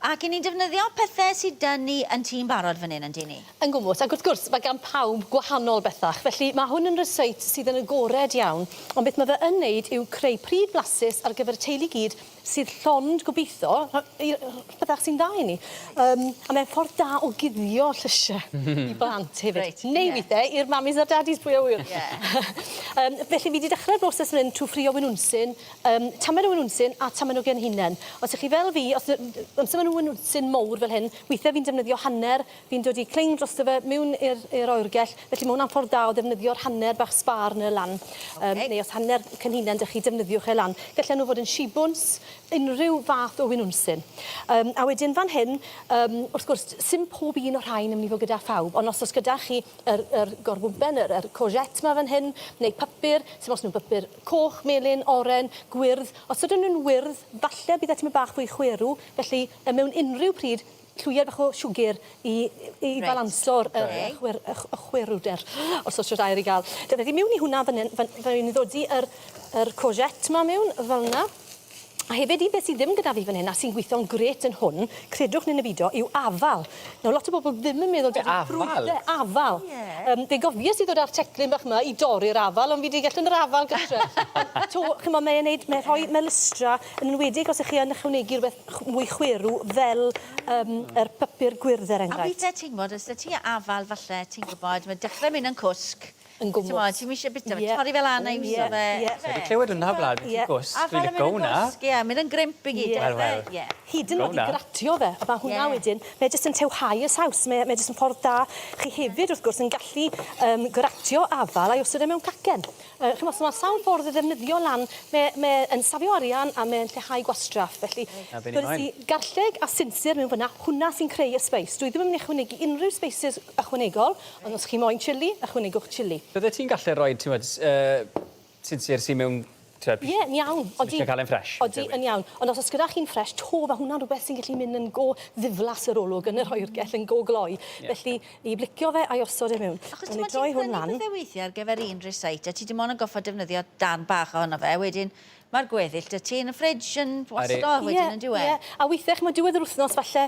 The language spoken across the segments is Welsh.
Ac i ni'n defnyddio pethau sydd dyn ni yn tî'n barod fan hyn yn dyn ni. Yn gwmws, ac wrth gwrs, mae gan pawb gwahanol bethach. Felly mae hwn yn reseit sydd yn agored iawn, ond beth mae fe yn neud yw creu pryd blasus ar gyfer y teulu gyd sydd llond gobeithio, byddach sy'n da i ni. A mae'n ffordd da o guddio llysiau i blant hefyd. Neu weithiau i'r mamis a'r dadis pwy o wir. Felly fi wedi dechrau'r broses yn trwy ffrio wenwnsyn, tamed o wenwnsyn a tamed o genhunen. Os ych chi fel fi, os ydym nhw wenwnsyn mowr fel hyn, weithiau fi'n defnyddio hanner, fi'n dod i cling dros fe mewn i'r oergell, felly mae hwnna'n ffordd da o defnyddio'r hanner bach sbar yn y lan. Neu os hanner cynhunen, dych chi defnyddiwch e lan. Gallen nhw fod yn shibwns, unrhyw fath o wenwnsyn. A wedyn fan hyn, wrth gwrs, sim pob un o'r rhain yn mynd i fod gyda phawb, ond os gyda chi yr gorbwmpen, yr courgette ma fan hyn, neu papur, sim os nhw'n papur coch, melyn, oren, gwyrdd. Os ydyn nhw'n wyrdd, falle bydd e'n bach fwy chwerw, felly mewn unrhyw pryd, llwyer bach o siwgr i balanso'r chwerwder, os oes rhaid i gael. Felly mewn i hwnna fan hyn, fan hyn i ddod yr courgette ma mewn, fel yna. A hefyd beth sydd ddim gyda fi fan hyn a sy'n gweithio'n gret yn hwn, credwch neu nebido, yw afal. Nawr, lot o bobl ddim yn meddwl... Afal? Afal. Fe gofies i ddod ar teclyn bach yma i dorri'r afal, ond fi wedi gallu'n yr afal gytre. Mae'n rhoi melustra, yn enwedig os ych chi yn ychwanegu rhywbeth mwy chwerw fel yr papur gwyrdd er enghraifft. A weithiau ti'n gwybod, os ydych chi afal falle, ti'n gwybod, mae dechrau mynd yn cwsg. Yn gwmws. Ti'n eisiau bita fe, torri fel anna i wiso fe. Wedi clywed hwnna blad, beth i gwsg, dwi'n licio hwnna. Ie, mynd yn grimp i gyd. Hyd yn oed i gratio fe, a mae hwnna wedyn, mae jyst yn tewhau y saws, mae jyst yn ffordd da. Chi hefyd, wrth gwrs, yn gallu gratio afal a osod e mewn cacen. Chymod, mae sawl ffordd o ddefnyddio lan, mae'n safio arian a mae'n lleihau gwastraff. Felly, garlleg a sinsir mewn fyna, hwnna sy'n creu y sbeis. Dwi ddim yn mynd i ychwanegu unrhyw speises ychwanegol, ond os chi moyn chili, ychwanegwch chili. Bydde ti'n gallu rhoi, ti'n gwybod, sinsir sy'n mewn... Ie, yn iawn. Ti'n cael e'n ffres? Odi, yn iawn. Ond os gyda chi'n ffres, mae hwnna'n rhywbeth sy'n gallu mynd yn go ddiflas yr olwg yn yr oergell, yn go gloi. Felly, i blicio fe a osod e mewn. Achos ti'n prynu bethau weithiau ar gyfer un reseit, a ti dim ond yn goffa defnyddio dan bach ohono fe, wedyn mae'r gweddill dy ti yn y ffridge yn wasto wedyn yn diwedd. Ie, a weithiau mae diwedd yr wythnos falle,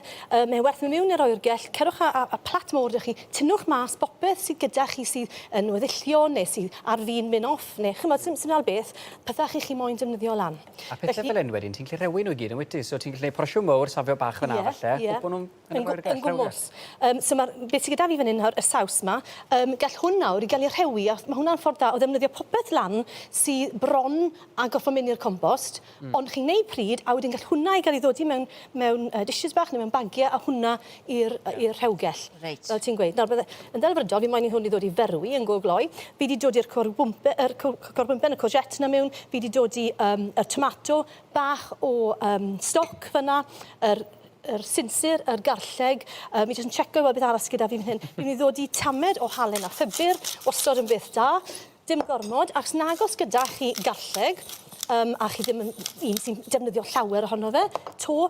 mae'n werth mewn i'r oergell, cerwch a plat mawr ydych chi, tynnwch mas bopeth sydd gyda chi sydd yn weddillio neu sydd ar fi'n mynd off, neu chymod, sy'n al beth, pethau chi moyn defnyddio lan. A pethau fel yn wedyn, ti'n gallu rewyn nhw gyd yn wyty, so ti'n gallu prosio mawr, safio bach fyna falle, gwybod nhw'n yn y oergell gwmws. So beth sydd gyda fi fan hyn, y saws yma, gall hwn nawr i gael ei rhewi, a mae hwnna'n ffordd da o ddefnyddio popeth lan sydd bron a goffo mynd i'r compost, ond chi'n neud pryd, a wedyn gall hwnna i gael ei ddodi mewn dishes bach neu mewn bagiau, a hwnna i'r rhewgell. Fel ti'n gweud. Nawr, yn ddelfrydol, fi moyn i hwn i ddod i ferwi yn go gloi. Fi wedi dod i'r corbwmpen, y courgette yna mewn. Fi wedi dod i'r tomato, bach o stoc fyna, yr sinsir, yr garlleg. Mi jyst yn checio beth arall gyda fi fan hyn. Fi'n mynd i ddod i tamed o halen a ffibr, wastod yn beth da. Dim gormod, ac nagos gyda chi garlleg, a chi ddim yn un sy'n defnyddio llawer ohono fe,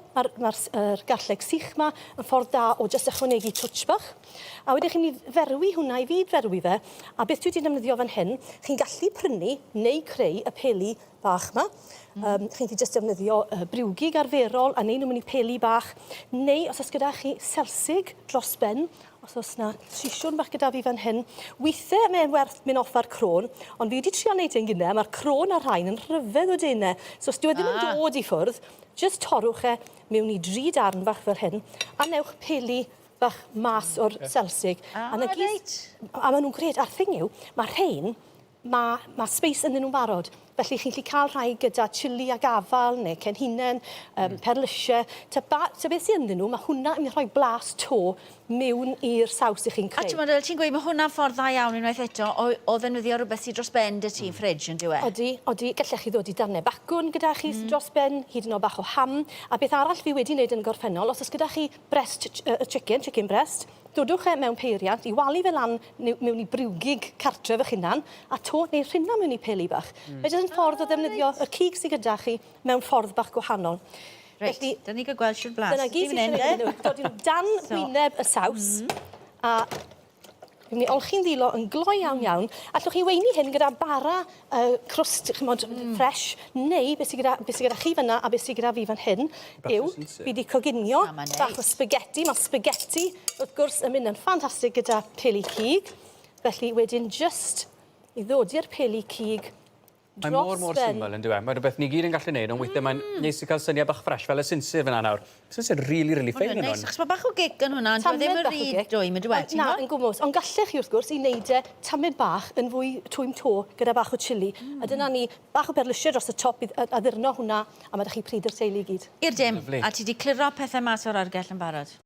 mae'r garlleg sych yma yn ffordd da o jyst ychwanegu twtsh bach. A wedyn chi'n mynd i ferwi hwnna i fyd ferwi fe, a beth dwi wedi defnyddio fan hyn, chi'n gallu prynu neu creu y peli bach yma. Chi'n gallu jyst defnyddio briwgig arferol a neu nhw'n mynd i peli bach, neu os oes gyda chi selsig dros ben, os oes yna sisiwn bach gyda fi fan hyn. Weithiau mae'n werth mynd off ar crôn, ond fi wedi trio wneud e'n gynnau, mae'r crôn a'r rhain yn rhyfedd o denau. So os dwi ddim yn dod i ffwrdd, jyst torwch e mewn i 3 darn bach fel hyn, a newch peli bach mas o'r selsig. A maen nhw'n gred. A'r thing yw, mae rhain, mae space yn nhw'n barod. Felly chi'n gallu cael rhai gyda chili ag afal neu cenhunen, perlysiau. Ta beth sy'n ynddyn nhw, mae hwnna yn rhoi blas to mewn i'r saws i chi'n creu. A ti'n gweud, mae hwnna'n ffordd dda iawn unwaith eto o ddefnyddio rhywbeth sydd dros ben dy ti'n ffridge yn diwedd? Odi. Gallech chi ddod i darnau bacwn gyda chi dros ben, hyd yn oed bach o ham. A beth arall fi wedi wneud yn gorffennol, os oes gyda chi chicken breast, dodwch e mewn peiriant, i walu fe lan mewn i briwgig cartref eich hunan, a to neu rhinna mewn i peli bach. Mae jyst yn ffordd o ddefnyddio y cig sydd gyda chi mewn ffordd bach gwahanol. Reit, da ni gael gweld siwr blas. Dyna gyd sy'n gwneud nhw. Dod i'n dan wyneb y saws, a Fi'n mynd olchi'n ddilo yn glo iawn. Allwch chi weini hyn gyda bara crwst, chymod, ffresh, neu beth sydd gyda chi fyna a beth sydd gyda fi fan hyn yw, fi wedi coginio bach o spaghetti. Mae spaghetti, wrth gwrs, yn mynd yn ffantastig gyda Peli Cig. Felly wedyn just i ddodi'r Peli Cig Mae mor syml yn dweud. Mae rhywbeth ni gyd yn gallu neud, ond weithio mae'n neis i cael syniad bach ffres fel y sinsir fyna nawr. Sinsir really ffein yn hwn. Neis, achos mae bach o gic yn hwnna, ond ddim yn rhy dwy, mae dweud. Na, yn gwmws. Ond gallech chi wrth gwrs i wneud e tamed bach yn fwy twym to gyda bach o chili. A dyna ni bach o berlysio dros y top a ddurno hwnna, a mae ydych chi pryd yr teulu i gyd. I'r dim, a ti wedi cliro pethau mas o'r argell yn barod.